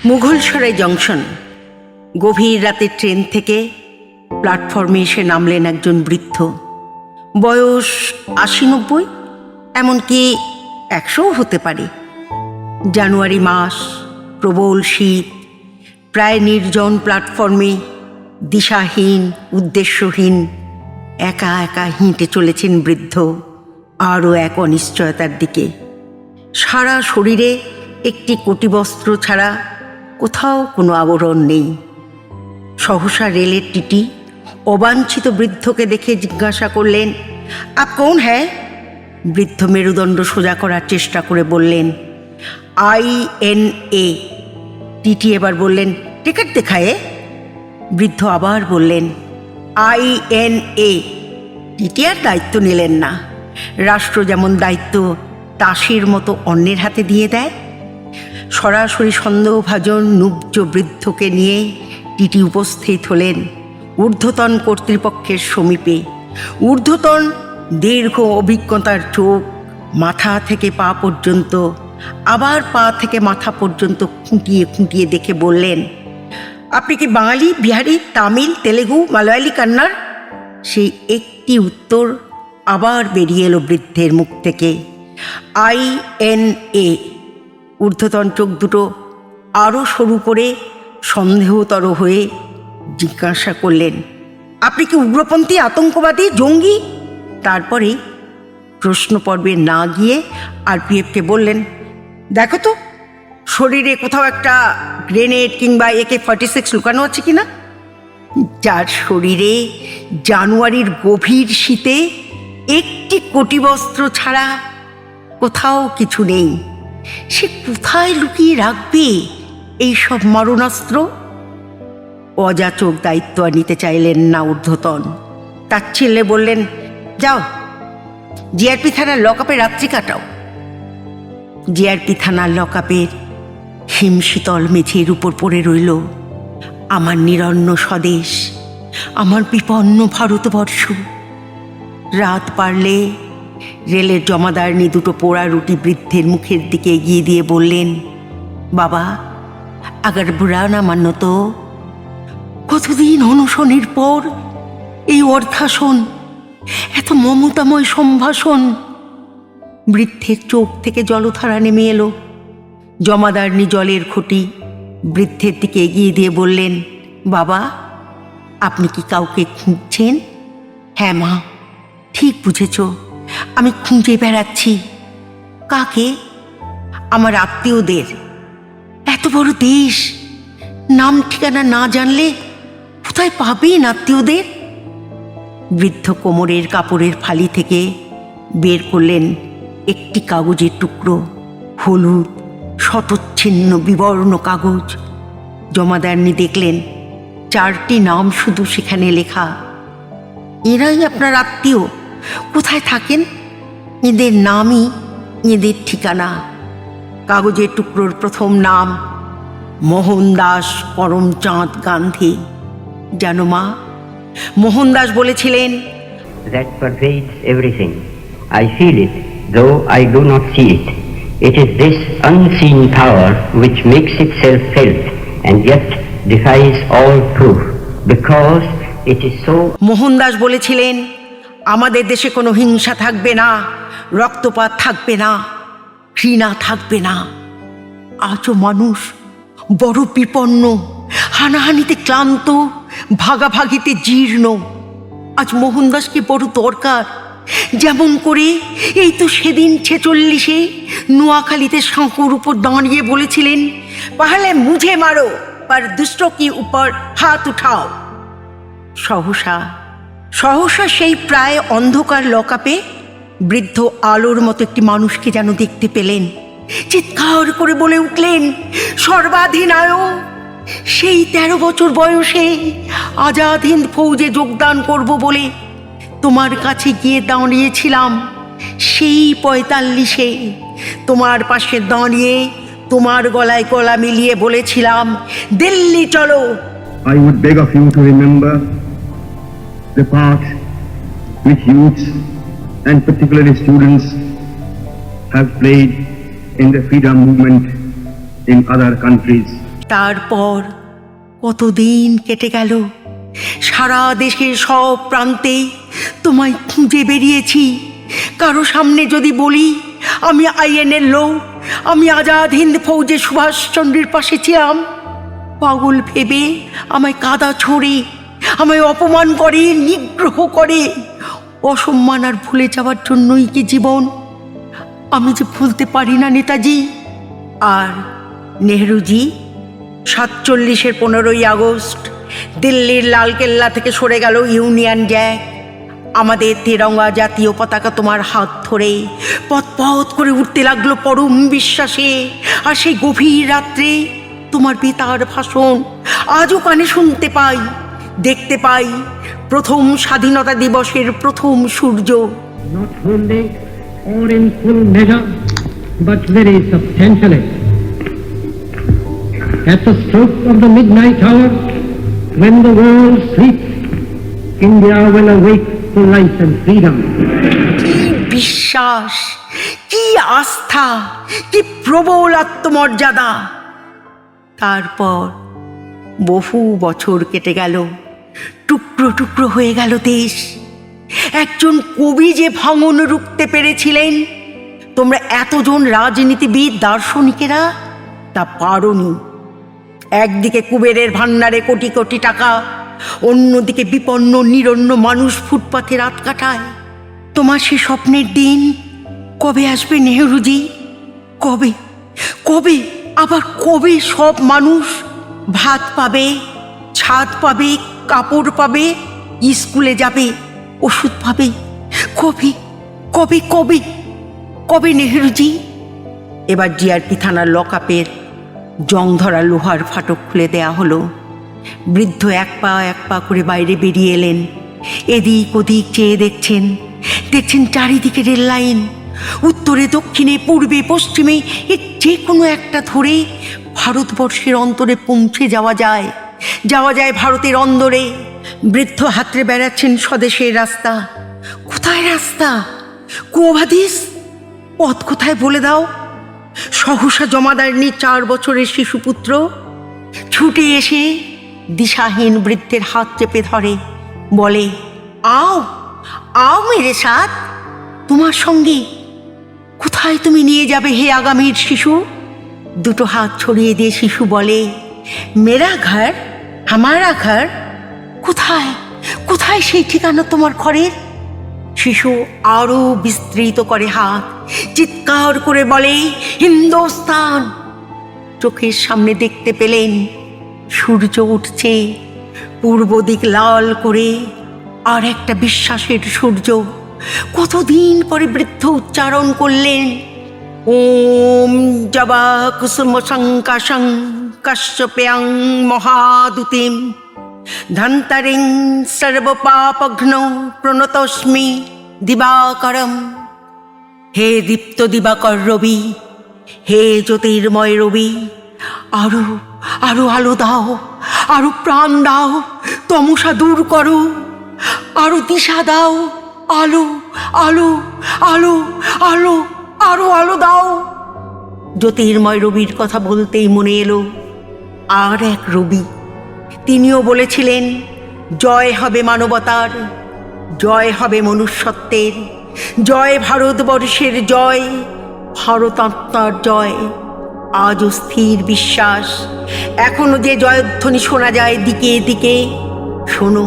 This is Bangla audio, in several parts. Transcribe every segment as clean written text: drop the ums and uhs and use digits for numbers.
মুঘলসরাই জংশন। গভীর রাতের ট্রেন থেকে প্ল্যাটফর্মে এসে নামলেন একজন বৃদ্ধ, বয়স ৮০-৯০, এমনকি ১০০ও হতে পারে। জানুয়ারি মাস, প্রবল শীত, প্রায় নির্জন প্ল্যাটফর্মে দিশাহীন, উদ্দেশ্যহীন একা একা হেঁটে চলেছেন বৃদ্ধ আরও এক অনিশ্চয়তার দিকে। সারা শরীরে একটি কটিবস্ত্র ছাড়া কোথাও কোনো আবরণ নেই। সহসা রেলের টিটি অবাঞ্ছিত বৃদ্ধকে দেখে জিজ্ঞাসা করলেন, আপ কৌন হ্যাঁ? বৃদ্ধ মেরুদণ্ড সোজা করার চেষ্টা করে বললেন, INA। টিটি এবার বললেন, টিকিট দেখায়ে? বৃদ্ধ আবার বললেন, INA। টিটি আর দায়িত্ব নিলেন না। রাষ্ট্র যেমন দায়িত্ব তাসের মতো অন্যের হাতে দিয়ে দেয়, সরাসরি সন্দেহভাজন নুব্জ বৃদ্ধকে নিয়ে টিটি উপস্থিত হলেন ঊর্ধ্বতন কর্তৃপক্ষের সমীপে। ঊর্ধ্বতন দীর্ঘ অভিজ্ঞতার চোখ মাথা থেকে পা পর্যন্ত, আবার পা থেকে মাথা পর্যন্ত খুঁটিয়ে খুঁটিয়ে দেখে বললেন, আপনি কি বাঙালি, বিহারি, তামিল, তেলেগু, মালয়ালি, কান্নাড়? সেই একটি উত্তর আবার বেরিয়ে এলো বৃদ্ধের মুখ থেকে, INA। ঊর্ধ্বতন চোখ দুটো আরও সরু করে সন্দেহতর হয়ে জিজ্ঞাসা করলেন, আপনি কি উগ্রপন্থী, আতঙ্কবাদী, জঙ্গি? তারপরে প্রশ্ন পর্বে না গিয়ে RPFকে বললেন, দেখো তো শরীরে কোথাও একটা গ্রেনেড কিংবা AK-46 লুকানো আছে কিনা। যার শরীরে জানুয়ারির গভীর শীতে একটি কটিবস্ত্র ছাড়া কোথাও কিছু নেই, সে কোথায় লুকিয়ে রাখবে এইসব মারণাস্ত্র? অযাচক দায়িত্ব আর নিতে চাইলেন না ঊর্ধ্বতন। তাচ্ছিল্যে বললেন, যাও GRP থানার লকআপে রাত্রি কাটাও। GRP থানার লকআপের হিমশীতল মেঝের উপর পড়ে রইল আমার নিরন্ন স্বদেশ, আমার বিপন্ন ভারতবর্ষ। রাত পারলে রেলের জমাদারনি দুটো পোড়া রুটি বৃদ্ধের মুখের দিকে এগিয়ে দিয়ে বললেন, বাবা আগার বুড়া না মান্য তো। কতদিন অনশনের পর এই অর্থাসন, এত মমতাময় সম্ভাষণ। বৃদ্ধের চোখ থেকে জলধারা নেমে এলো। জমাদারনি জলের ঘটি বৃদ্ধের দিকে এগিয়ে দিয়ে বললেন, বাবা আপনি কি কাউকে খুঁজছেন? হ্যাঁ মা, ঠিক বুঝেছ, আমি খুঁজে বেড়াচ্ছি। কাকে? আমার আত্মীয়দের। এত বড় দেশ, নাম ঠিকানা না জানলে কোথায় পাবেন আত্মীয়দের? বৃদ্ধ কোমরের কাপড়ের ফালি থেকে বের করলেন একটি কাগজের টুকরো, হলুদ শতচ্ছিন্ন বিবর্ণ কাগজ। জমাদারনি দেখলেন 4টি নাম শুধু সেখানে লেখা। এরাই আপনার আত্মীয়? কোথায় থাকেন? এদের নামই এদের ঠিকানা। কাগজের টুকরোর প্রথম নাম মোহনদাস করমচাঁদ গান্ধী। জানো মা, মোহনদাস বলেছিলেন, that pervades everything. I feel it, though I do not see it. It is this unseen power which makes itself felt and yet defies all proof, because it is so. Mohandas বলেছিলেন, আমাদের দেশে কোনো হিংসা থাকবে না, রক্তপাত থাকবে না, ঘৃণা থাকবে না। আজও মানুষ বড় বিপন্ন, হানাহানিতে ক্লান্ত, ভাগাভাগিতে জীর্ণ। আজ মোহনদাসকে বড় দরকার। যেমন করে এই তো সেদিন 46-এ নোয়াখালীতে সাঁকোর উপর দাঁড়িয়ে বলেছিলেন, পাহলে মুঝে মারো पर দুষ্টों की উপর হাত উঠাও। সহসা সেই প্রায় অন্ধকার লকআপে বৃদ্ধ আলোর মতো একটি মানুষকে যেন দেখতে পেলেন। চিৎকার করে বলে উঠলেন, সর্বাধিনায়ক! সেই 13 বছর বয়সে আজাদ হিন্দ ফৌজে যোগদান করব বলে তোমার কাছে গিয়ে দাঁড়িয়েছিলাম। সেই 45-এ তোমার পাশে দাঁড়িয়ে তোমার গলায় গলা মিলিয়ে বলেছিলাম, দিল্লি চলো। I would beg of you to remember the part which youths and particularly students have played in the freedom movement in other countries. তারপর কতদিন কেটে গেল, সারা দেশের সব প্রান্তে তোমায় খুঁজে বেরিয়েছি। কারো সামনে যদি বলি আমি আইএনএর লোক, আমি আজাদ হিন্দ ফৌজে সুভাষচন্দ্রের পাশে ছিলাম, পাগল ভেবে আমায় কাদা ছোঁড়ে, আমায় অপমান করে, নিগ্রহ করে। অসম্মান আর ভুলে যাওয়ার জন্যই কি জীবন? আমি যে ভুলতে পারি না নেতাজি। আর নেহরুজি 47-এর 15ই আগস্ট দিল্লির লালকেল্লা থেকে সরে গেল ইউনিয়ন জ্যাক। আমাদের তেরঙ্গা জাতীয় পতাকা তোমার হাত ধরে পথ পথ করে উঠতে লাগলো পরম বিশ্বাসে। আর সেই গভীর রাত্রে তোমার বেতার ভাষণ আজও কানে শুনতে পাই, দেখতে পাই প্রথম স্বাধীনতা দিবসের প্রথম সূর্য। Not wholly or in full measure, but very substantially. At the stroke of the midnight hour, when the world sleeps, India will awake to life and freedom. কি বিশ্বাস, কি আস্থা, কি প্রবল আত্মমর্যাদা! তারপর বহু বছর কেটে গেল, টুকরো টুকরো হয়ে গেল দেশ। একজন কবি যে ভাঙন রুখতে পেরেছিলেন, তোমরা এতজন রাজনীতিবিদ দার্শনিকেরা তা পারোনি। একদিকে কুবেরের ভান্ডারে কোটি কোটি টাকা, অন্যদিকে বিপন্ন নিরন্ন মানুষ ফুটপাথে রাত কাটায়। তোমার সে স্বপ্নের দিন কবে আসবে নেহরুজি? কবে কবে আবার কবে সব মানুষ ভাত পাবে, ছাদ পাবে, কাপড় পাবে, স্কুলে যাবে, ওষুধ পাবে? কবে কবে কবে কবে নেহরুজি? এবার জিআরপি থানার লকআপের জং ধরা লোহার ফাটক খুলে দেয়া হলো। বৃদ্ধ এক পা করে বাইরে বেরিয়ে এলেন। এদিক ওদিক চেয়ে দেখছেন চারিদিকে রেল লাইন। উত্তরে দক্ষিণে পূর্বে পশ্চিমে এর যে কোনো একটা ধরে ভারতবর্ষের অন্তরে পৌঁছে যাওয়া যায় ভারতের অন্দরে। বৃদ্ধ হাতড়ে বেড়াচ্ছেন স্বদেশের রাস্তা। কোথায় রাস্তা? কুয়োভাদিস পথ কোথায় বলে দাও। সহসা জমাদারনি 4 বছরের শিশুপুত্র ছুটে এসে দিশাহীন বৃদ্ধের হাত চেপে ধরে, বলে, আও আও মেরে সাথ, তোমার সঙ্গে। কোথায় তুমি নিয়ে যাবে হে আগামীর শিশু? দুটো হাত ছড়িয়ে দিয়ে শিশু বলে, মেরা ঘর, হামারা ঘর। কোথায় কোথায় সেই ঠিকানা তোমার ঘরের? শিশু আরো বিস্তৃত করে হাত, চিৎকার করে বলে, হিন্দুস্তান। চোখের সামনে দেখতে পেলেন সূর্য উঠছে পূর্ব দিক লাল করে, আর একটা বিশ্বাসের সূর্য। কতদিন পরে বৃদ্ধ উচ্চারণ করলেন, ওম জবা কুসুম শঙ্কাশং কাশ্যপেয়ং মহাদুতিম ধন্তারিং সর্বপাপঘ্ন প্রণতস্মি দিবাকরম। হে দীপ্ত দিবাকর রবি, হে জ্যোতির্ময় রবি, আরো আরো আলো দাও, আরো প্রাণ দাও, তমসা দূর করো, আরো দিশা দাও, আলো আলো আলো আলো আরো আলো দাও। জ্যোতির্ময় রবির কথা বলতেই মনে এলো আর এক রবি। তিনিও বলেছিলেন, জয় হবে মানবতার, জয় হবে মনুষ্যত্বের, জয় ভারতবর্ষের জয়, ভারতাত্মার জয়। আজও স্থির বিশ্বাস, এখনো যে জয়ধ্বনি শোনা যায় দিকে দিকে। শোনো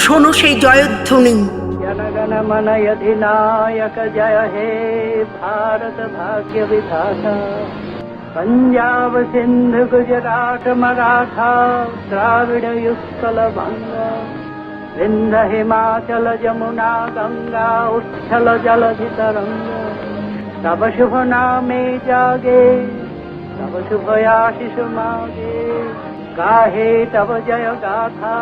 শোনো সেই জয়ধ্বনি। जनगण मन अधिनायक जय हे भारत भाग्य विधाता। पंजाब सिंध गुजरात मराठा द्राविड उत्कल बंगा। विंध्य हिमाचल जमुना गंगा उच्छल जलधि तरंगा। तब शुभ नामे जागे, तब शुभ आशीष मागे, गाहे तब जय गाथा।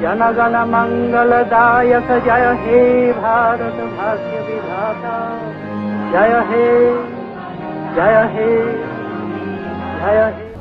जनगण मंगलदायक जय हे भारत भाग्य विधाता। जय हे जय हे जय हे।